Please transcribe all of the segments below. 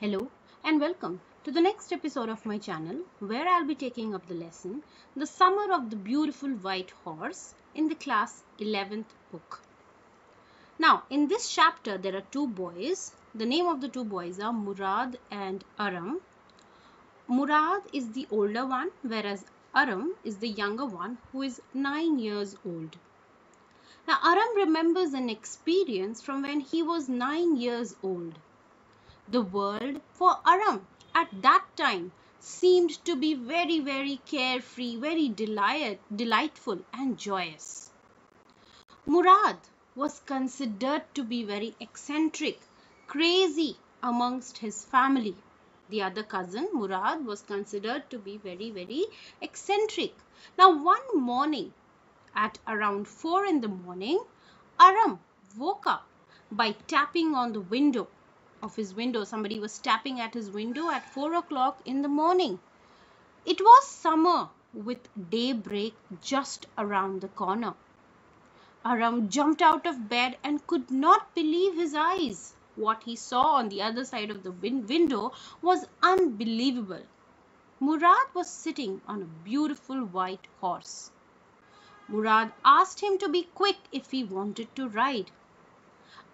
Hello and welcome to the next episode of my channel where I'll be taking up the lesson The Summer of the Beautiful White Horse in the class 11th book. Now in this chapter there are two boys. The name of the two boys are Murad and Aram. Murad is the older one whereas Aram is the younger one who is 9 years old. Now Aram remembers an experience from when he was 9 years old. The world for Aram at that time seemed to be very carefree, very delightful and joyous. Murad was considered to be very eccentric, crazy amongst his family. The other cousin, Murad, was considered to be very eccentric. Now one morning at around 4 in the morning, Aram woke up by tapping on the window of his window. Somebody was tapping at his window at 4 o'clock in the morning. It was summer with daybreak just around the corner. Aram jumped out of bed and could not believe his eyes. What he saw on the other side of the window was unbelievable. Murad was sitting on a beautiful white horse. Murad asked him to be quick if he wanted to ride.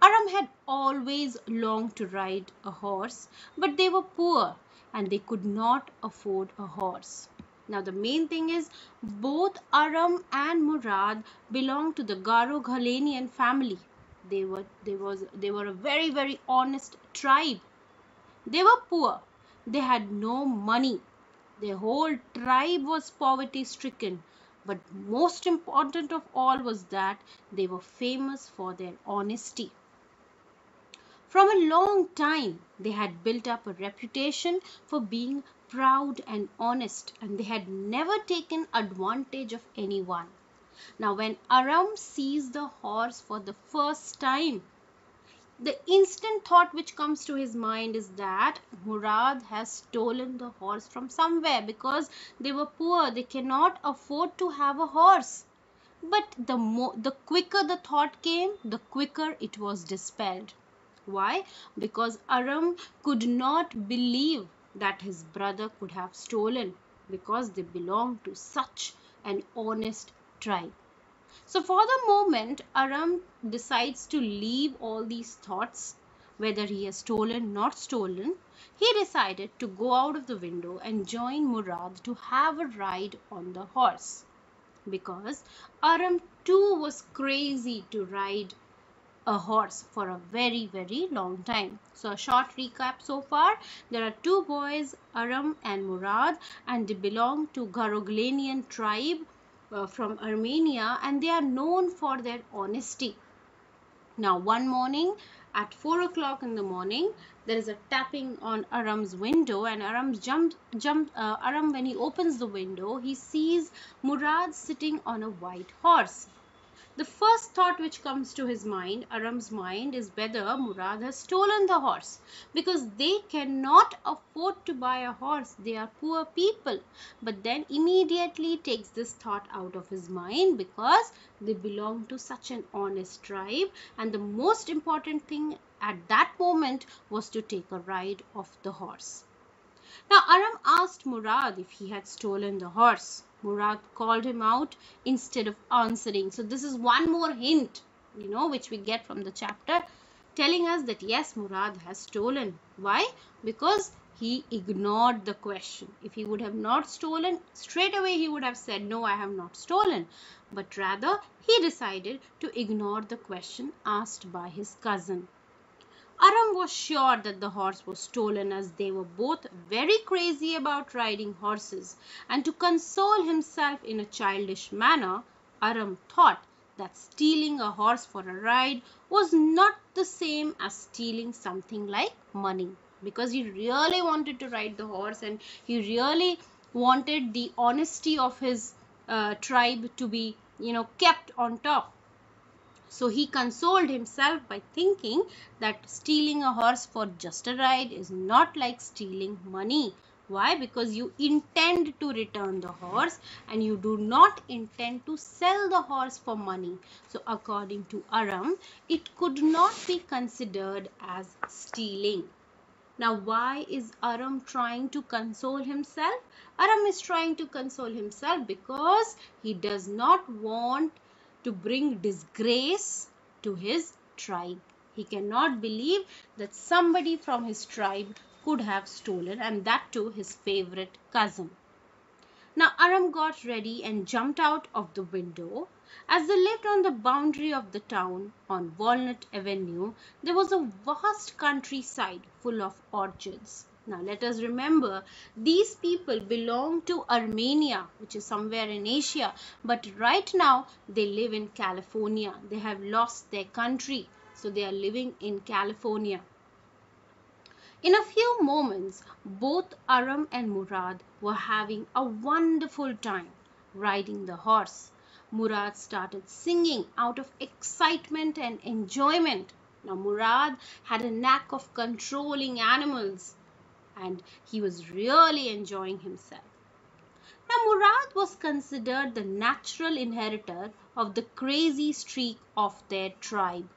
Aram had always longed to ride a horse, but they were poor and they could not afford a horse. Now the main thing is both Aram and Murad belonged to the Garo Ghalenian family. They were a very honest tribe. They were poor. They had no money. Their whole tribe was poverty stricken. But most important of all was that they were famous for their honesty. From a long time, they had built up a reputation for being proud and honest, and they had never taken advantage of anyone. Now, when Aram sees the horse for the first time, the instant thought which comes to his mind is that Murad has stolen the horse from somewhere because they were poor. They cannot afford to have a horse. But the quicker the thought came, the quicker it was dispelled. Why? Because Aram could not believe that his brother could have stolen because they belonged to such an honest tribe. So for the moment, Aram decides to leave all these thoughts, whether he has stolen, not stolen. He decided to go out of the window and join Murad to have a ride on the horse. Because Aram too was crazy to ride a horse for a very long time. So a short recap so far. There are two boys, Aram and Murad, and they belong to Garoglanian tribe from Armenia, and they are known for their honesty. Now one morning at 4 o'clock in the morning, there is a tapping on Aram's window, and Aram, when he opens the window, he sees Murad sitting on a white horse. The first thought which comes to his mind, Aram's mind, is whether Murad has stolen the horse because they cannot afford to buy a horse. They are poor people. But then immediately takes this thought out of his mind because they belong to such an honest tribe, and the most important thing at that moment was to take a ride of the horse. Now Aram asked Murad if he had stolen the horse. Murad called him out instead of answering. So this is one more hint, which we get from the chapter, telling us that yes, Murad has stolen. Why? Because he ignored the question. If he would have not stolen, straight away he would have said, no, I have not stolen. But rather, he decided to ignore the question asked by his cousin. Aram was sure that the horse was stolen, as they were both very crazy about riding horses, and to console himself in a childish manner, Aram thought that stealing a horse for a ride was not the same as stealing something like money, because he really wanted to ride the horse and he really wanted the honesty of his tribe to be kept on top. So he consoled himself by thinking that stealing a horse for just a ride is not like stealing money. Why? Because you intend to return the horse and you do not intend to sell the horse for money. So according to Aram, it could not be considered as stealing. Now, why is Aram trying to console himself? Aram is trying to console himself because he does not want to bring disgrace to his tribe. He cannot believe that somebody from his tribe could have stolen, and that too his favorite cousin. Now Aram got ready and jumped out of the window. As they lived on the boundary of the town on Walnut Avenue, there was a vast countryside full of orchards. Now let us remember, these people belong to Armenia, which is somewhere in Asia, but right now they live in California. They have lost their country, so they are living in California. In a few moments, both Aram and Murad were having a wonderful time riding the horse. Murad started singing out of excitement and enjoyment. Now, Murad had a knack of controlling animals and he was really enjoying himself. Now, Murad was considered the natural inheritor of the crazy streak of their tribe.